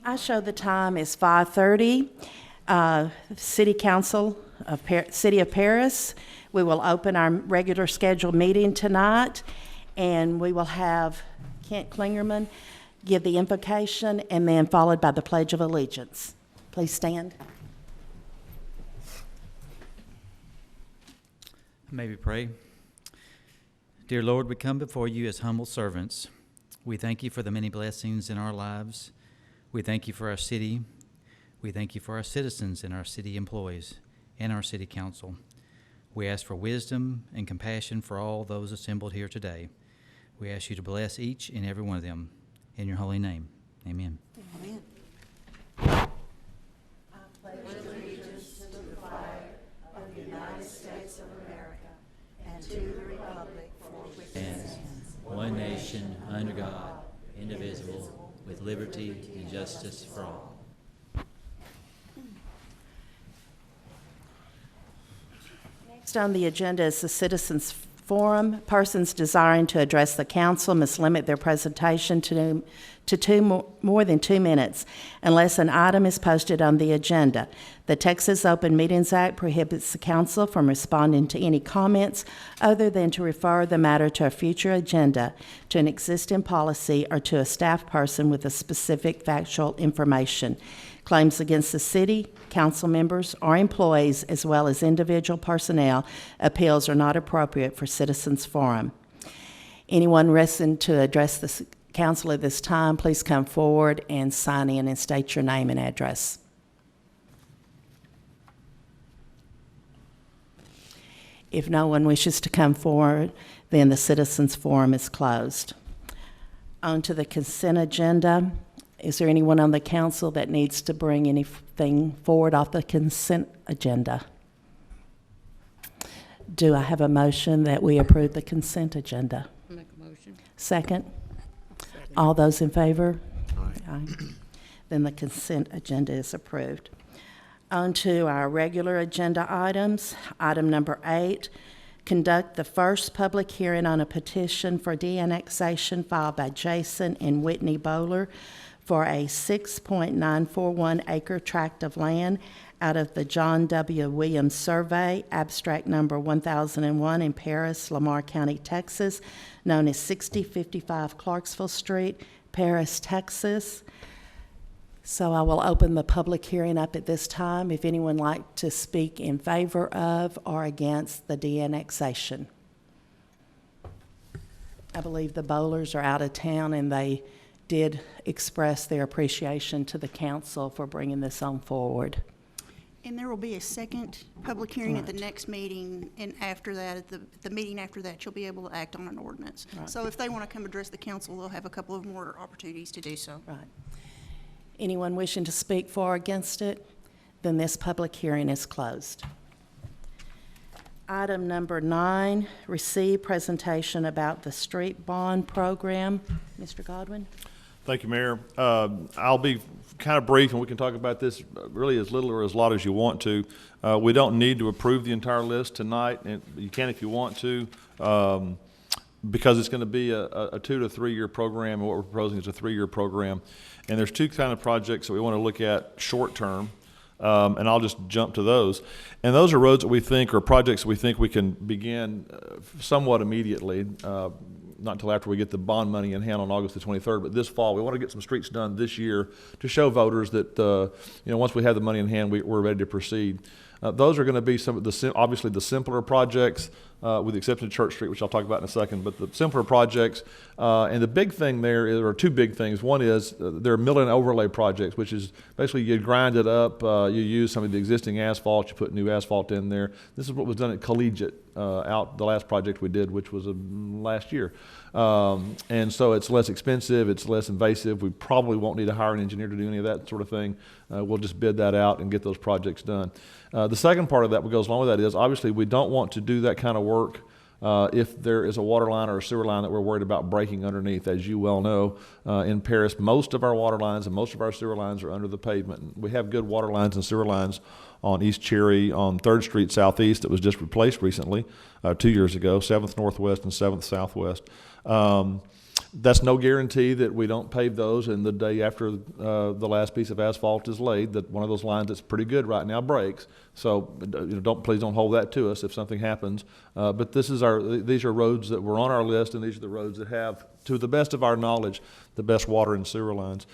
I show the time is 5:30. City Council of City of Paris. We will open our regular scheduled meeting tonight, and we will have Kent Klingerman give the invocation, and then followed by the Pledge of Allegiance. Please stand. May we pray? Dear Lord, we come before you as humble servants. We thank you for the many blessings in our lives. We thank you for our city. We thank you for our citizens and our city employees and our city council. We ask for wisdom and compassion for all those assembled here today. We ask you to bless each and every one of them. In your holy name, amen. Amen. I pledge allegiance to the flag of the United States of America and to the republic for which it stands, one nation, under God, indivisible, with liberty and justice for all. Next on the agenda is the Citizens Forum. Persons desiring to address the council must limit their presentation to more than 2 minutes unless an item is posted on the agenda. The Texas Open Meetings Act prohibits the council from responding to any comments other than to refer the matter to a future agenda, to an existing policy, or to a staff person with a specific factual information. Claims against the city, council members, or employees, as well as individual personnel, appeals are not appropriate for Citizens Forum. Anyone wishing to address the council at this time, please come forward and sign in and state your name and address. If no one wishes to come forward, then the Citizens Forum is closed. On to the consent agenda. Is there anyone on the council that needs to bring anything forward off the consent agenda? Do I have a motion that we approve the consent agenda? Make a motion. Second? All those in favor? Aye. Then the consent agenda is approved. On to our regular agenda items. Item number 8, conduct the first public hearing on a petition for de-annexation filed by Jason and Whitney Bowler for a 6.941 acre tract of land out of the John W. Williams Survey, abstract number 1001 in Paris, Lamar County, Texas, known as 6055 Clarksville Street, Paris, Texas. So I will open the public hearing up at this time. If anyone would like to speak in favor of or against the de-annexation. I believe the Bowlers are out of town, and they did express their appreciation to the council for bringing this on forward. And there will be a second public hearing at the next meeting, and after that, at the meeting after that, you'll be able to act on an ordinance. Right. So if they want to come address the council, they'll have a couple of more opportunities to do so. Right. Anyone wishing to speak for or against it? Then this public hearing is closed. Item number 9, receive presentation about the street bond program. Mr. Godwin? Thank you, Mayor. I'll be kind of brief, and we can talk about this really as little or as lot as you want to. We don't need to approve the entire list tonight, and you can if you want to, because it's going to be a 2 to 3 year program, and what we're proposing is a 3-year program. And there's 2 kind of projects that we want to look at short term, and I'll just jump to those. And those are roads that we think, or projects that we think we can begin somewhat immediately, not until after we get the bond money in hand on August the 23rd, but this fall. We want to get some streets done this year to show voters that, once we have the money in hand, we're ready to proceed. Those are going to be some of the, obviously the simpler projects, with the exception of Church Street, which I'll talk about in a second, but the simpler projects. And the big thing there is, or 2 big things. One is they're mill and overlay projects, which is basically you grind it up, you use some of the existing asphalt, you put new asphalt in there. This is what was done at Collegiate, out the last project we did, which was last year. And so it's less expensive, it's less invasive. We probably won't need to hire an engineer to do any of that sort of thing. We'll just bid that out and get those projects done. The second part of that, what goes along with that, is obviously we don't want to do that kind of work if there is a water line or a sewer line that we're worried about breaking underneath. As you well know, in Paris, most of our water lines and most of our sewer lines are under the pavement. We have good water lines and sewer lines on East Cherry, on 3rd Street Southeast that was just replaced recently, 2 years ago, 7th Northwest and 7th Southwest. That's no guarantee that we don't pave those and the day after the last piece of asphalt is laid, that one of those lines that's pretty good right now breaks. So please don't hold that to us if something happens. But these are roads that were on our list, and these are the roads that have, to the best of our knowledge, the best water and sewer lines.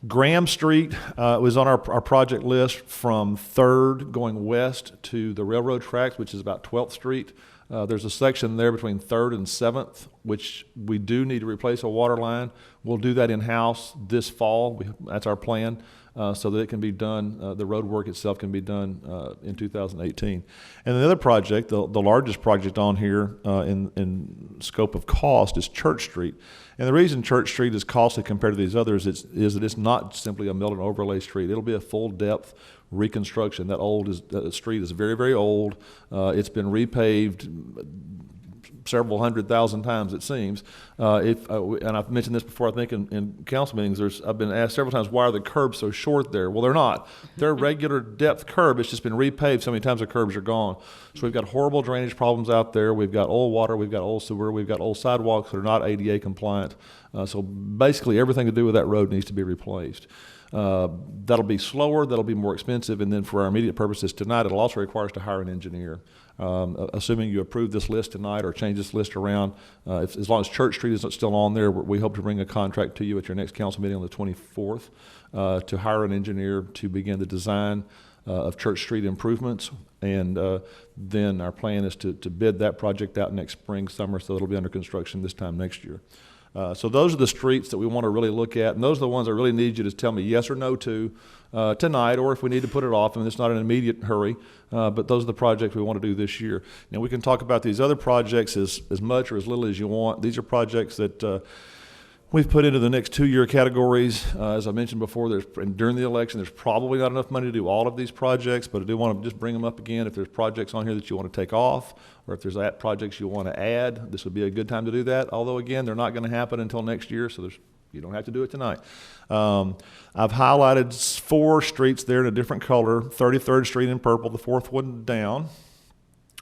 Graham Street was on our project list from 3rd going west to the railroad tracks, which is about 12th Street. There's a section there between 3rd and 7th, which we do need to replace a water line. We'll do that in-house this fall. That's our plan, so that it can be done, the road work itself can be done in 2018. And the other project, the largest project on here in scope of cost, is Church Street. And the reason Church Street is costly compared to these others is that it's not simply a mill and overlay street. It'll be a full-depth reconstruction. That street is very, very old. It's been repaved several 100,000 times, it seems. And I've mentioned this before, I think, in council meetings. I've been asked several times, why are the curbs so short there? Well, they're not. They're regular depth curb. It's just been repaved so many times the curbs are gone. So we've got horrible drainage problems out there. We've got old water. We've got old sewer. We've got old sidewalks that are not ADA compliant. So basically everything to do with that road needs to be replaced. That'll be slower, that'll be more expensive, and then for our immediate purposes tonight, it'll also require us to hire an engineer. Assuming you approve this list tonight or change this list around, as long as Church Street is still on there, we hope to bring a contract to you at your next council meeting on the 24th to hire an engineer to begin the design of Church Street improvements. And then our plan is to bid that project out next spring, summer, so it'll be under construction this time next year. So those are the streets that we want to really look at, and those are the ones I really need you to tell me yes or no to tonight, or if we need to put it off, and it's not an immediate hurry, but those are the projects we want to do this year. Now, we can talk about these other projects as much or as little as you want. These are projects that we've put into the next 2-year categories. As I mentioned before, during the election, there's probably not enough money to do all of these projects, but I do want to just bring them up again. If there's projects on here that you want to take off, or if there's projects you want to add, this would be a good time to do that. Although, again, they're not going to happen until next year, so you don't have to do it tonight. I've highlighted 4 streets there in a different color, 33rd Street in purple, the 4th one down.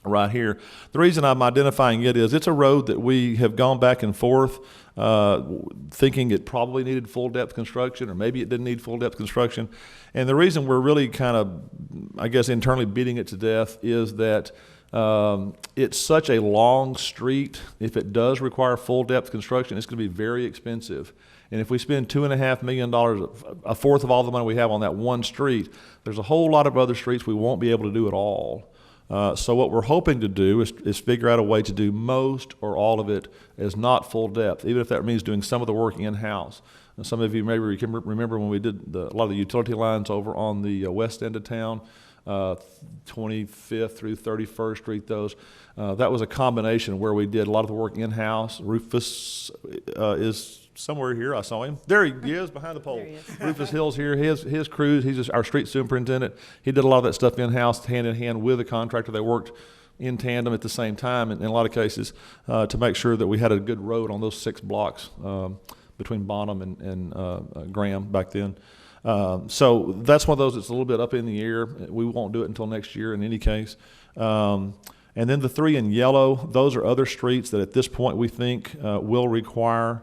Right here. The reason I'm identifying it is it's a road that we have gone back and forth thinking it probably needed full depth construction, or maybe it didn't need full depth construction. And the reason we're really kind of, I guess, internally beating it to death is that it's such a long street. If it does require full depth construction, it's going to be very expensive. And if we spend $2.5 million, a fourth of all the money we have on that one street, there's a whole lot of other streets we won't be able to do at all. So what we're hoping to do is figure out a way to do most or all of it as not full depth, even if that means doing some of the work in-house. And some of you maybe remember when we did a lot of the utility lines over on the west end of town, 25th through 31st Street, those. That was a combination where we did a lot of the work in-house. Rufus is somewhere here. I saw him. There he is, behind the pole. There he is. Rufus Hill's here. His crew, he's just our street superintendent. He did a lot of that stuff in-house, hand in hand with the contractor. They worked in tandem at the same time in a lot of cases to make sure that we had a good road on those 6 blocks between Bonham and Graham back then. So that's one of those that's a little bit up in the air. We won't do it until next year in any case. And then the 3 in yellow, those are other streets that at this point we think will require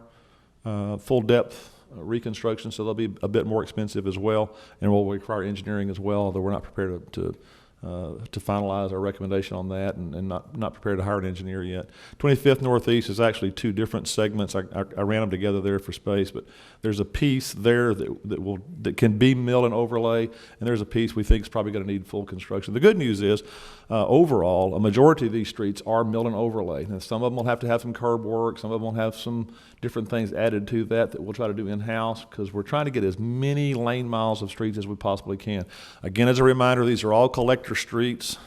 full depth reconstruction, so they'll be a bit more expensive as well, and will require engineering as well, although we're not prepared to finalize our recommendation on that, and not prepared to hire an engineer yet. 25th Northeast is actually 2 different segments. I ran them together there for space, but there's a piece there that can be mill and overlay, and there's a piece we think is probably going to need full construction. The good news is, overall, a majority of these streets are mill and overlay. Now, some of them will have to have some curb work, some of them will have some different things added to that we'll try to do in-house, because we're trying to get as many lane miles of streets as we possibly can. Again, as a reminder, these are all collector streets,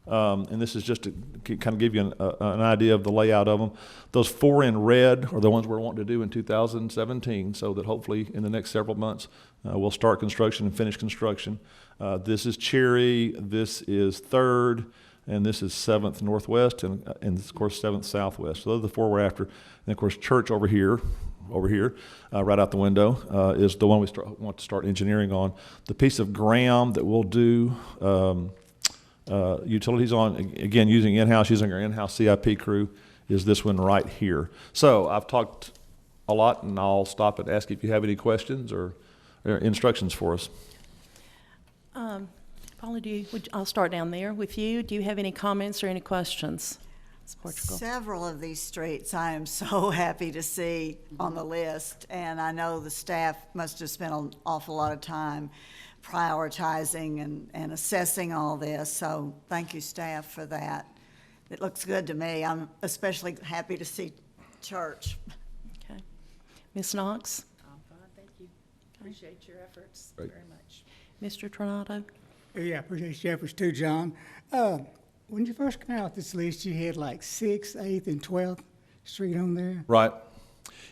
and this is just to kind of give you an idea of the layout of them. Those 4 in red are the ones we're wanting to do in 2017, so that hopefully in the next several months we'll start construction and finish construction. This is Cherry, this is 3rd, and this is 7th Northwest, and of course 7th Southwest. So those are the 4 we're after. And of course Church over here, right out the window, is the one we want to start engineering on. The piece of Graham that we'll do utilities on, again, using our in-house CIP crew, is this one right here. So I've talked a lot, and I'll stop and ask if you have any questions or instructions for us. Paula, I'll start down there with you. Do you have any comments or any questions? Ms. Portugal? Several of these streets I am so happy to see on the list, and I know the staff must have spent an awful lot of time prioritizing and assessing all this, so thank you, staff, for that. It looks good to me. I'm especially happy to see Church. Okay. Ms. Knox? I'm fine, thank you. Appreciate your efforts Great. very much. Mr. Tornado? Yeah, I appreciate your efforts too, John. When you first came out with this list, you had like 6th, 8th, and 12th Street on there. Right.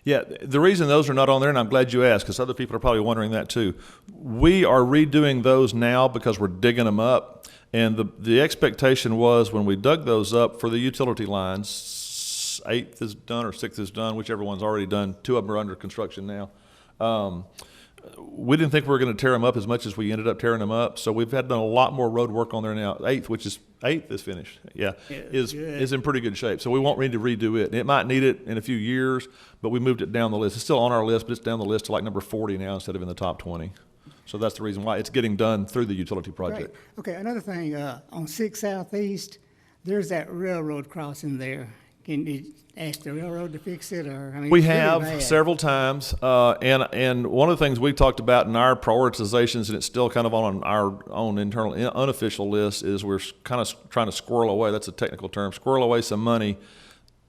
Yeah, the reason those are not on there, and I'm glad you asked, because other people are probably wondering that too. We are redoing those now because we're digging them up. And the expectation was when we dug those up for the utility lines, 8th is done or 6th is done, whichever one's already done. 2 of them are under construction now. We didn't think we were going to tear them up as much as we ended up tearing them up. So we've done a lot more road work on there now. 8th is finished. Yeah, is in pretty good shape. So we won't need to redo it. It might need it in a few years, but we moved it down the list. It's still on our list, but it's down the list to like number 40 now instead of in the top 20. So that's the reason why it's getting done through the utility Right. project. Okay, another thing, on 6 Southeast, there's that railroad crossing there. Can you ask the railroad to fix it, or, I mean? We it's really have bad. several times, and one of the things we talked about in our prioritizations, and it's still kind of on our own internal unofficial list, is we're kind of trying to squirrel away, that's a technical term, squirrel away some money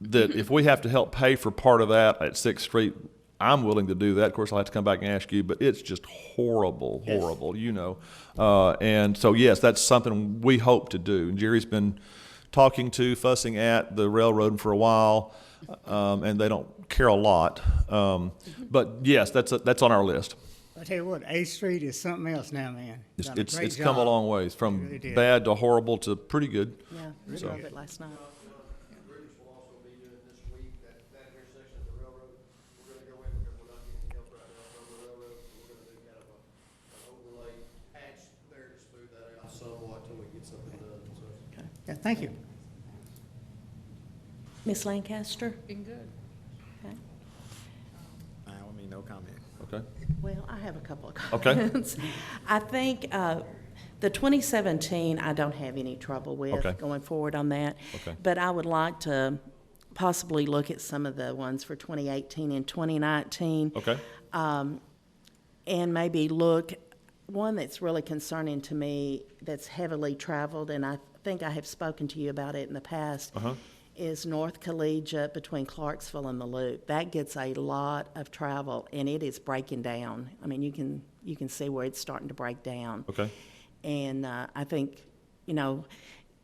that if we have to help pay for part of that at 6th Street, I'm willing to do that. Of course, I'll have to come back and ask you, but it's just horrible, you know. And so, yes, that's something we hope to do. And Jerry's been fussing at the railroad for a while, and they don't care a lot. But yes, that's on our list. I tell you what, 8th Street is something else now, man. Done a great It's come a job. long ways, It from really did. bad to horrible to pretty good. Yeah, we drove it last night. Bridges will also be doing this week, that intersection of the railroad. We're gonna go in because we're not getting help right now from the railroad, so we're gonna do kind of an overlay patch there to smooth that out somewhat till we get something done, so. Yeah, thank you. Ms. Lancaster? Been good. Okay. No comment. Okay. Well, I have a couple of Okay. comments. I think the 2017, I don't have any trouble with Okay. going forward on that. Okay. But I would like to possibly look at some of the ones for 2018 and 2019. Okay. And maybe look, one that's really concerning to me, that's heavily traveled, and I think I have spoken to you about it in the past, is North Collegiate between Clarksville and the Loop. That gets a lot of travel, and it is breaking down. I mean, you can see where it's starting to break down. Okay. And I think, you know,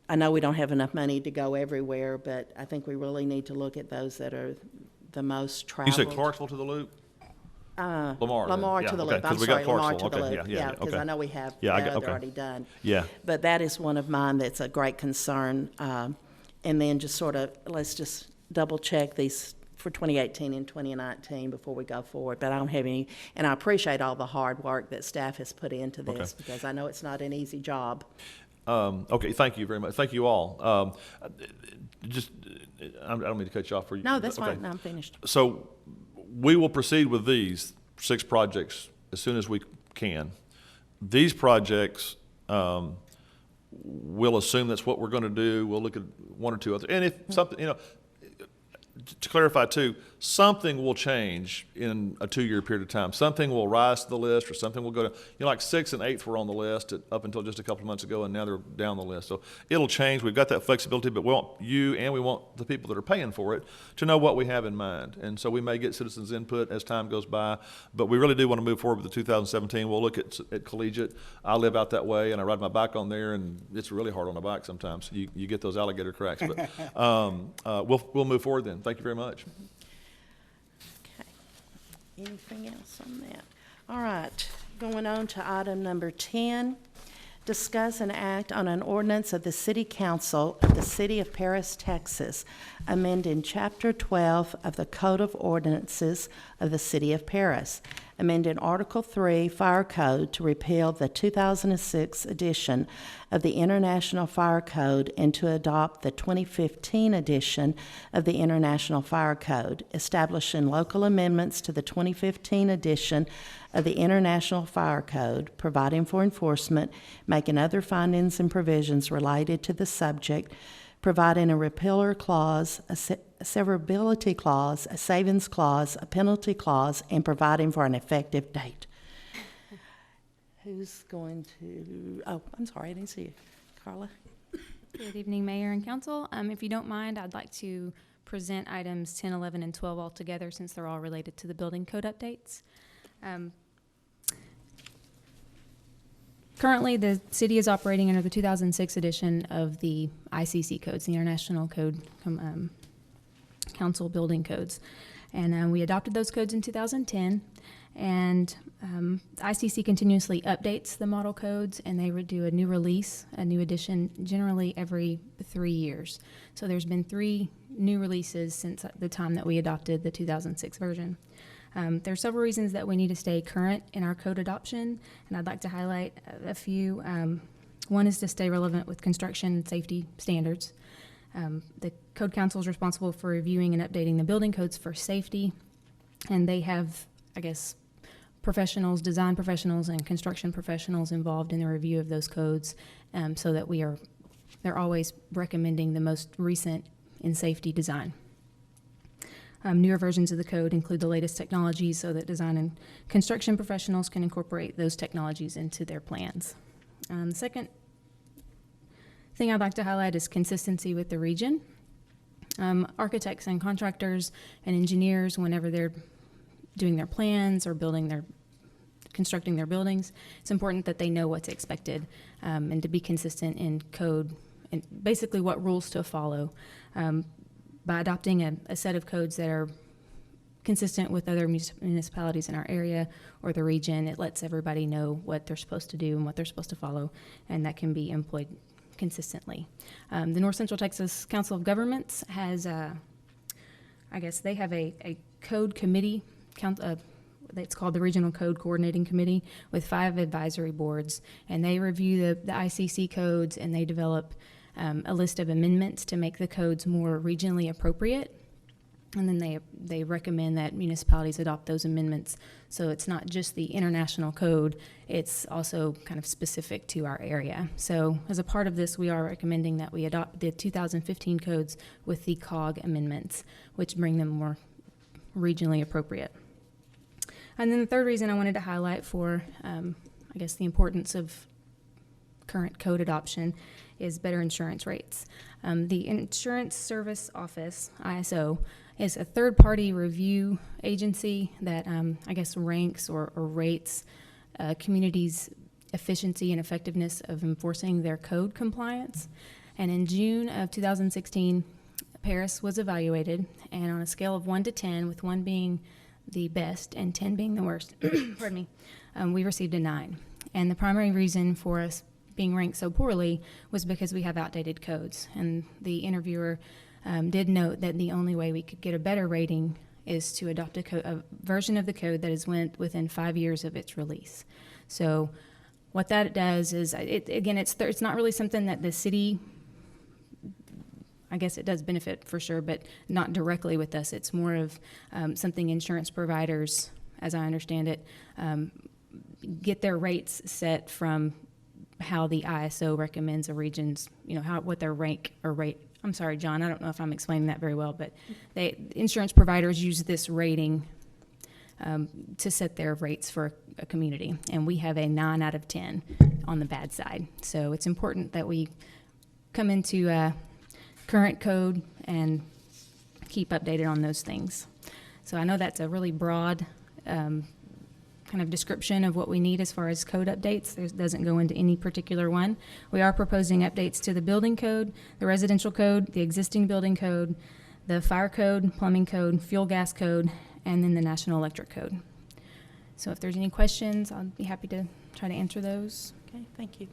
I know we don't have enough money to go everywhere, but I think we really need to look at those that are the most You traveled. said Clarksville to the Loop? Lamar. then. Lamar Yeah, to the okay, Loop, 'cause I'm we got sorry, Lamar to Clarksville. the Okay, Loop. yeah, Because okay. I know we have Yeah, the other okay. already done. Yeah. But that is one of mine that's a great concern. And then just sort of, let's just double check these for 2018 and 2019 before we go forward. But I don't have any, and I appreciate all the hard work that staff has put into this, Okay. because I know it's not an easy job. Okay, thank you very much. Thank you all. I don't mean to cut you off. No, that's Okay. fine, no, I'm finished. So we will proceed with these 6 projects as soon as we can. These projects, we'll assume that's what we're going to do. We'll look at 1 or 2 others. And if something, you know, to clarify too, something will change in a 2-year period of time. Something will rise to the list, or something will go to, you know, like 6th and 8th were on the list up until just a couple of months ago, and now they're down the list. So it'll change. We've got that flexibility, but we want you and we want the people that are paying for it to know what we have in mind. And so we may get citizens' input as time goes by, but we really do want to move forward with the 2017. We'll look at Collegiate. I live out that way, and I ride my bike on there, and it's really hard on the bike sometimes. You get those alligator cracks. But we'll move forward then. Thank you very much. Okay. Anything else on that? All right, going on to item number 10, discuss and act on an ordinance of the City Council of the City of Paris, Texas, amending Chapter 12 of the Code of Ordinances of the City of Paris, amending Article 3 Fire Code to repeal the 2006 edition of the International Fire Code and to adopt the 2015 edition of the International Fire Code, establishing local amendments to the 2015 edition of the International Fire Code, providing for enforcement, making other findings and provisions related to the subject, providing a repealer clause, a severability clause, a savings clause, a penalty clause, and providing for an effective date. Who's going to, oh, I'm sorry, I didn't see you. Carla? Good evening, Mayor and Council. If you don't mind, I'd like to present items 10, 11, and 12 all together since they're all related to the building code updates. Currently, the city is operating under the 2006 edition of the ICC codes, the International Code Council Building Codes. And we adopted those codes in 2010. And ICC continuously updates the model codes, and they would do a new release, a new edition, generally every 3 years. So there's been 3 new releases since the time that we adopted the 2006 version. There are several reasons that we need to stay current in our code adoption, and I'd like to highlight a few. One is to stay relevant with construction and safety standards. The Code Council is responsible for reviewing and updating the building codes for safety, and they have, I guess, professionals, design professionals and construction professionals involved in the review of those codes, so that they're always recommending the most recent in safety design. Newer versions of the code include the latest technologies so that design and construction professionals can incorporate those technologies into their plans. The second thing I'd like to highlight is consistency with the region. Architects and contractors and engineers, whenever they're doing their plans or constructing their buildings, it's important that they know what's expected and to be consistent in code and basically what rules to follow. By adopting a set of codes that are consistent with other municipalities in our area or the region, it lets everybody know what they're supposed to do and what they're supposed to follow, and that can be employed consistently. The North Central Texas Council of Governments has, I guess they have a code committee, it's called the Regional Code Coordinating Committee, with 5 advisory boards, and they review the ICC codes, and they develop a list of amendments to make the codes more regionally appropriate. And then they recommend that municipalities adopt those amendments. So it's not just the international code, it's also kind of specific to our area. So as a part of this, we are recommending that we adopt the 2015 codes with the COG amendments, which bring them more regionally appropriate. And then the third reason I wanted to highlight for, I guess, the importance of current code adoption is better insurance rates. The Insurance Service Office, ISO, is a third-party review agency that I guess ranks or rates communities' efficiency and effectiveness of enforcing their code compliance. And in June of 2016, Paris was evaluated, and on a scale of 1 to 10, with 1 being the best and 10 being the worst, pardon me, we received a 9. And the primary reason for us being ranked so poorly was because we have outdated codes. And the interviewer did note that the only way we could get a better rating is to adopt a version of the code that is within 5 years of its release. So what that does is, it's not really something that the city, I guess it does benefit for sure, but not directly with us. It's more of something insurance providers, as I understand it, get their rates set from how the ISO recommends a region's, what their rank or rate. I'm sorry, John, I don't know if I'm explaining that very well, but insurance providers use this rating to set their rates for a community, and we have a 9 out of 10 on the bad side. So it's important that we come into current code and keep updated on those things. So I know that's a really broad kind of description of what we need as far as code updates. It doesn't go into any particular one. We are proposing updates to the building code, the residential code, the existing building code, the fire code, plumbing code, fuel gas code, and then the national electric code. So if there's any questions, I'll be happy to try to answer those. Okay, thank you.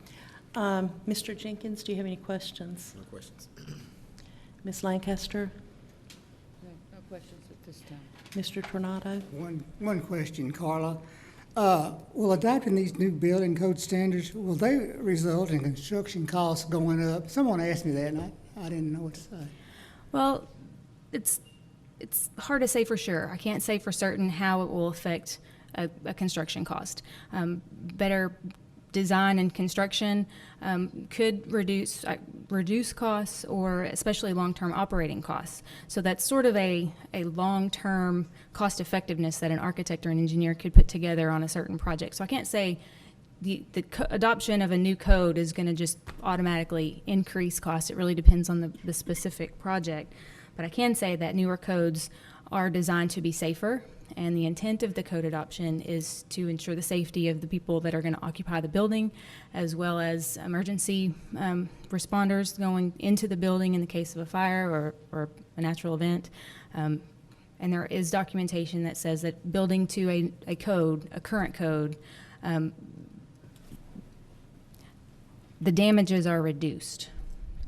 Mr. Jenkins, do you have any questions? No questions. Ms. Lancaster? No questions at this time. Mr. Tornado? One question, Carla. Will adopting these new building code standards, will they result in construction costs going up? Someone asked me that, and I didn't know what to say. Well, it's hard to say for sure. I can't say for certain how it will affect a construction cost. Better design and construction could reduce costs, or especially long-term operating costs. So that's sort of a long-term cost effectiveness that an architect or an engineer could put together on a certain project. So I can't say the adoption of a new code is going to just automatically increase costs. It really depends on the specific project. But I can say that newer codes are designed to be safer, and the intent of the code adoption is to ensure the safety of the people that are going to occupy the building, as well as emergency responders going into the building in the case of a fire or a natural event. And there is documentation that says that building to a current code, the damages are reduced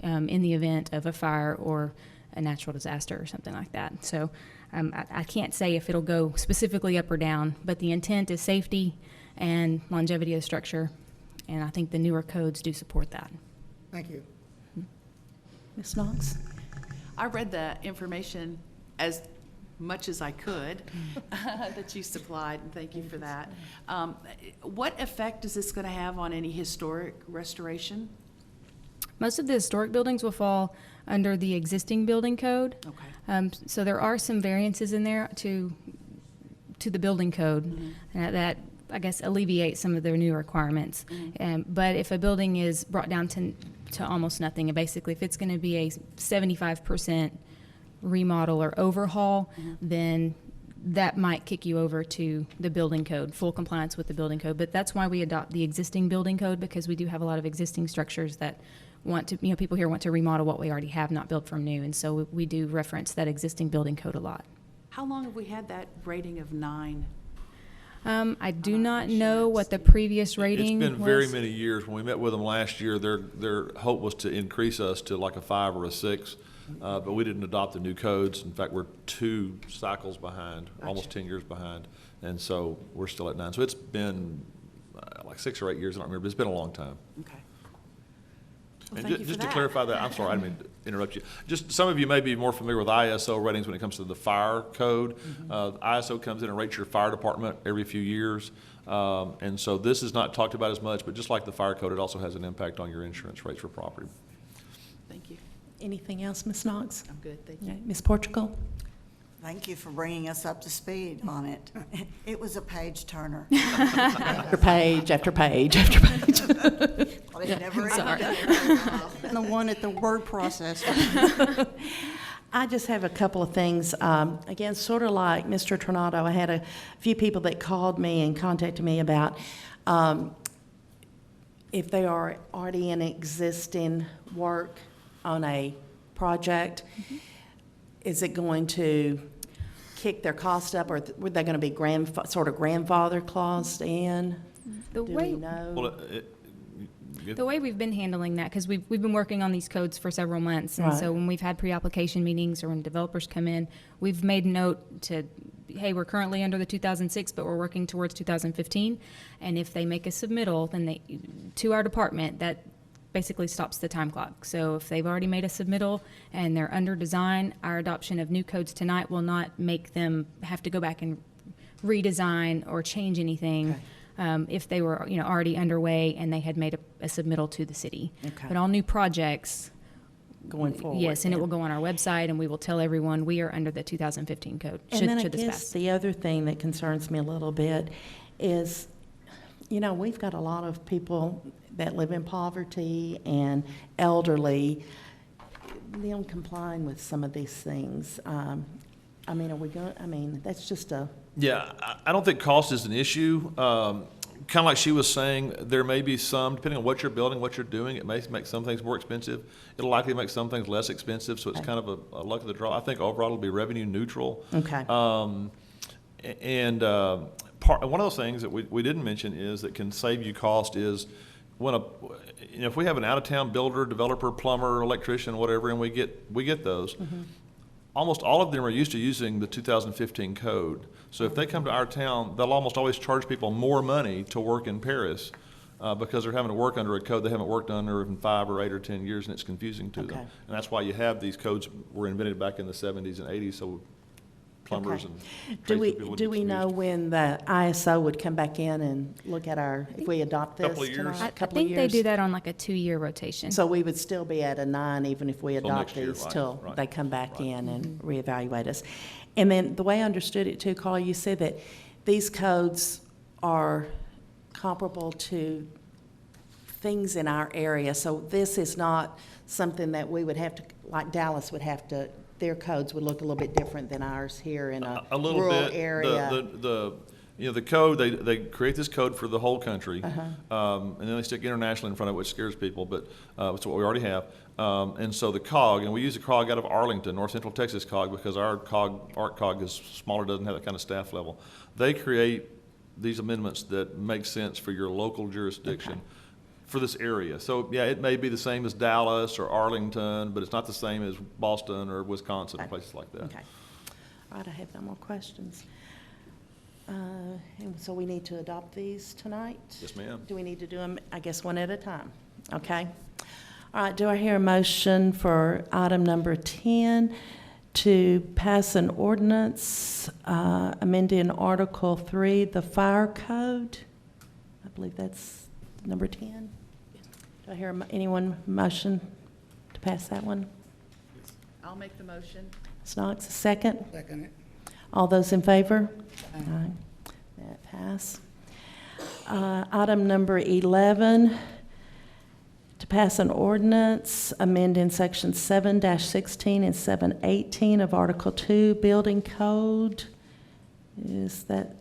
in the event of a fire or a natural disaster or something like that. So I can't say if it'll go specifically up or down, but the intent is safety and longevity of the structure, and I think the newer codes do support that. Thank you. Ms. Knox? I read the information as much as I could that you supplied, and thank you for that. What effect is this going to have on any historic restoration? Most of the historic buildings will fall under the existing building code. Okay. So there are some variances in there to the building code that I guess alleviate some of their new requirements. But if a building is brought down to almost nothing, and basically if it's going to be a 75% remodel or overhaul, then that might kick you over to the building code, full compliance with the building code. But that's why we adopt the existing building code, because we do have a lot of existing structures that want to, people here want to remodel what we already have, not build from new. And so we do reference that existing building code a lot. How long have we had that rating of 9? I do not know what the previous rating was. It's been very many years. When we met with them last year, their hope was to increase us to like a 5 or a 6, but we didn't adopt the new codes. In fact, we're 2 cycles behind, almost 10 years behind, and so we're still at 9. So it's been like 6 or 8 years, I don't remember, but it's been a long time. Okay. Well, And thank you just for to that. clarify that, I'm sorry, I didn't mean to interrupt you. Just, some of you may be more familiar with ISO ratings when it comes to the fire code. ISO comes in and rates your fire department every few years. And so this is not talked about as much, but just like the fire code, it also has an impact on your insurance rates for property. Thank you. Anything else, Ms. Knox? I'm good, thank you. Okay, Ms. Portugal? Thank you for bringing us up to speed on it. It was a page turner. After page, after page, after page. Well, it never ended. And the one at the word processor. I just have a couple of things. Again, sort of like Mr. Tornado, I had a few people that called me and contacted me about if they are already in existing work on a project, is it going to kick their cost up, or were they going to be sort of grandfather claused in? The Do way we know? Well, The way we've been handling that, because we've been working on these codes for several months, and so Right. when we've had pre-application meetings or when developers come in, we've made note to, hey, we're currently under the 2006, but we're working towards 2015, and if they make a submittal, then to our department, that basically stops the time clock. So if they've already made a submittal and they're under design, our adoption of new codes tonight will not make them have to go back and redesign or change anything. If they were, already underway and they had made a submittal to the city. Okay. But all new projects, Going forward. yes, and it then. will go on our website, and we will tell everyone we are under the 2015 code. And then I should this guess pass. the other thing that concerns me a little bit is, we've got a lot of people that live in poverty and elderly, them complying with some of these things. Are we going, that's just a, yeah, I don't think cost is an issue. Kind of like she was saying, there may be some, depending on what you're building, what you're doing, it may make some things more expensive. It'll likely make some things less expensive, so it's kind of a luck of the draw. I think overall it'll be revenue neutral. okay. One of those things that we didn't mention is that can save you cost is when if we have an out-of-town builder, developer, plumber, electrician, whatever, and we get those, almost all of them are used to using the 2015 code. So if they come to our town, they'll almost always charge people more money to work in Paris because they're having to work under a code they haven't worked under in 5 or 8 or 10 years, and it's confusing to them. Okay. And that's why you have these codes were invented back in the 70s and 80s, so plumbers Okay. and Do we, tradespeople wouldn't do get we know confused. when the ISO would come back in and look at our, if we adopt this Couple of years. tonight? I Couple of think they years? do that on like a 2-year rotation. So we would still be at a 9 even if we Till adopt next year, these right, till right, they come back right. in and reevaluate us. And then the way I understood it too, Carl, you said that these codes are comparable to things in our area. So this is not something that we would have to, like Dallas would have to, their codes would look a little bit different than ours here in a A little rural bit. area. The code, they create this code for the whole country. Uh-huh. And then they stick international in front of it, which scares people, but it's what we already have. And so the COG, and we use the COG out of Arlington, North Central Texas COG, because our COG, ARC COG is smaller, doesn't have that kind of staff level. They create these amendments that make sense for your local jurisdiction. Okay. For this area. So, yeah, it may be the same as Dallas or Arlington, but it's not the same as Boston or Wisconsin, Okay. places like that. Okay. All right, I have no more questions. And so we need to adopt these tonight? Yes, ma'am. Do we need to do them, I guess, one at a time? Okay. All right, do I hear a motion for item number 10 to pass an ordinance amending Article 3, the fire code? I believe that's number 10. Do I hear anyone motion to pass that one? I'll make the motion. Ms. Knox, a second? Second it. All those in favor? Aye. That pass. Item number 11, to pass an ordinance amending Section 7-16 and 7-18 of Article 2 Building Code. Is that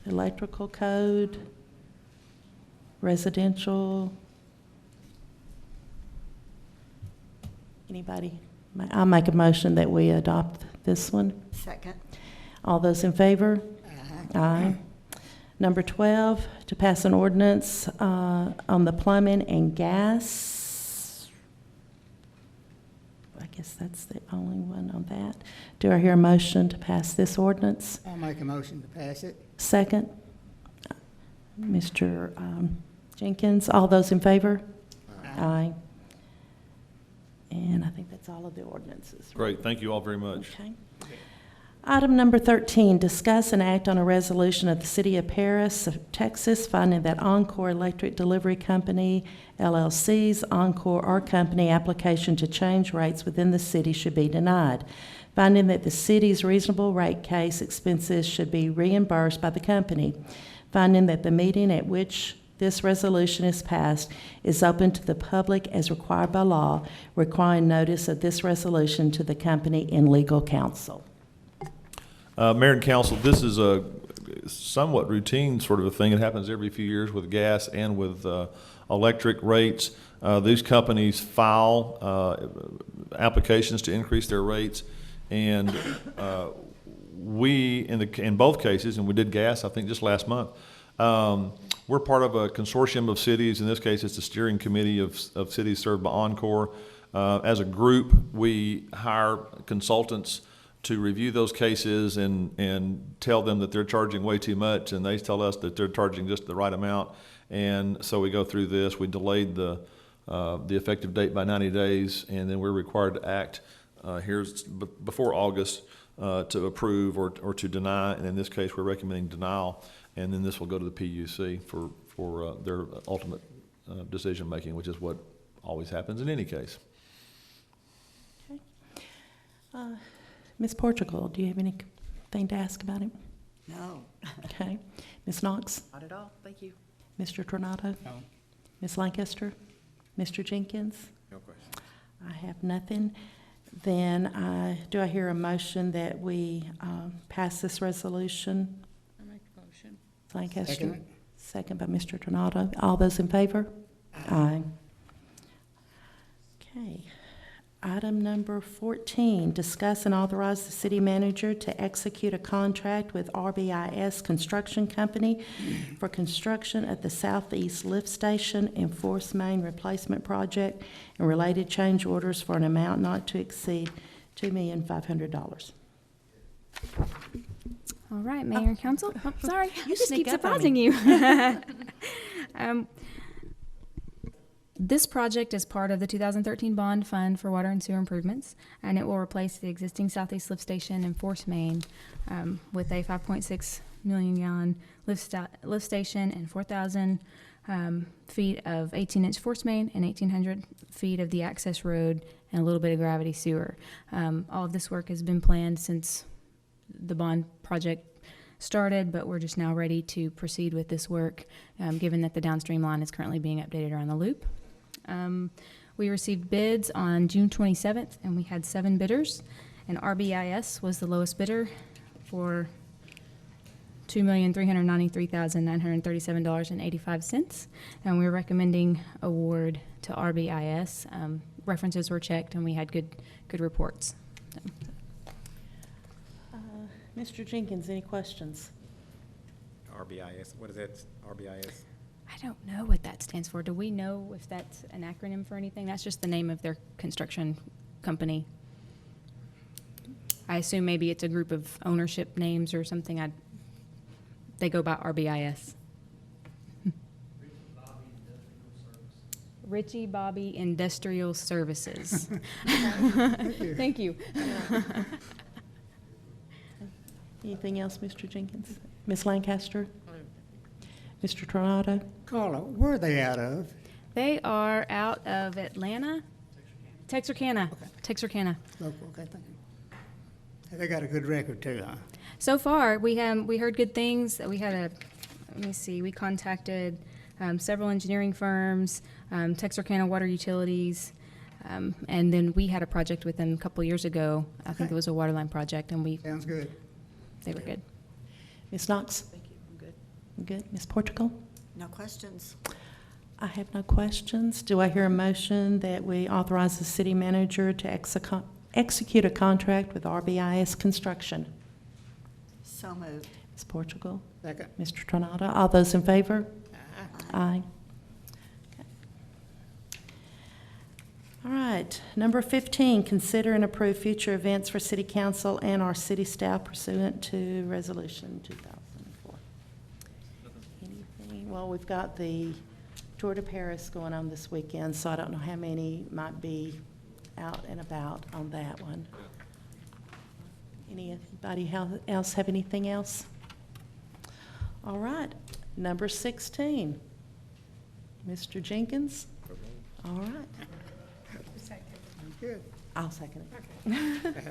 electrical code? Residential? Anybody? I'll make a motion that we adopt this one. Second. All those in favor? Aye. Number 12, to pass an ordinance on the plumbing and gas. I guess that's the only one on that. Do I hear a motion to pass this ordinance? I'll make a motion to pass it. Second? Mr. Jenkins, all those in favor? Aye. And I think that's all of the ordinances. Great, thank you all very much. Okay. Item number 13, discuss and act on a resolution of the City of Paris, Texas, finding that Encore Electric Delivery Company, LLC's Encore R Company application to change rates within the city should be denied. Finding that the city's reasonable rate case expenses should be reimbursed by the company. Finding that the meeting at which this resolution is passed is open to the public as required by law, requiring notice of this resolution to the company and legal counsel. Mayor and council, this is a somewhat routine sort of a thing. It happens every few years with gas and with electric rates. These companies file applications to increase their rates, and we, in both cases, and we did gas, I think, just last month, we're part of a consortium of cities. In this case, it's the steering committee of cities served by Encore. As a group, we hire consultants to review those cases and tell them that they're charging way too much, and they tell us that they're charging just the right amount. And so we go through this. We delayed the effective date by 90 days, and then we're required to act before August to approve or to deny. And in this case, we're recommending denial, and then this will go to the PUC for their ultimate decision-making, which is what always happens in any case. Okay. Ms. Portugal, do you have anything to ask about it? No. Okay. Ms. Knox? Not at all, thank you. Mr. Tornado? No. Ms. Lancaster? Mr. Jenkins? No question. I have nothing. Then do I hear a motion that we pass this resolution? I make a motion. Lancaster? Second it. Second by Mr. Tornado. All those in favor? Aye. Okay. Item number 14, discuss and authorize the city manager to execute a contract with RBIS Construction Company for construction at the Southeast Lift Station and Force Main Replacement Project and related change orders for an amount not to exceed $2,500,000. All right, Mayor and Council. Oh, sorry, I just sneak keep up on surprising me. you. This project is part of the 2013 Bond Fund for Water and Sewer Improvements, and it will replace the existing Southeast Lift Station and Force Main with a 5.6 million gallon lift station and 4,000 feet of 18-inch force main and 1,800 feet of the access road and a little bit of gravity sewer. All of this work has been planned since the bond project started, but we're just now ready to proceed with this work, given that the downstream line is currently being updated around the loop. We received bids on June 27th, and we had 7 bidders, and RBIS was the lowest bidder for $2,393,937.85, and we're recommending award to RBIS. References were checked, and we had good reports. So. Mr. Jenkins, any questions? RBIS, what is that, RBIS? I don't know what that stands for. Do we know if that's an acronym for anything? That's just the name of their construction company. I assume maybe it's a group of ownership names or something. They go by RBIS. Richie Bobby Industrial Services. Thank you. Anything else, Mr. Jenkins? Ms. Lancaster? Mr. Tornado? Carla, where are they out of? They are out of Atlanta. Texarkana. Texarkana. Local, okay, thank you. They got a good record too, huh? So far, we heard good things. We had we contacted several engineering firms, Texarkana Water Utilities, and then we had a project with them a couple years ago. I think it was a water line project, and Sounds good. they were good. Ms. Knox? Thank you, I'm good. Good. Ms. Portugal? No questions? I have no questions. Do I hear a motion that we authorize the city manager to execute a contract with RBIS Construction? So moved. Ms. Portugal? Second. Mr. Tornado? All those in favor? Aye. Okay. All right. Number 15, consider and approve future events for city council and our city staff pursuant to resolution 2004. Anything? Well, we've got the Tour de Paris going on this weekend, so I don't know how many might be out and about on that one. Anybody else have anything else? All right. Number 16. Mr. Jenkins? All right. Good. I'll second it.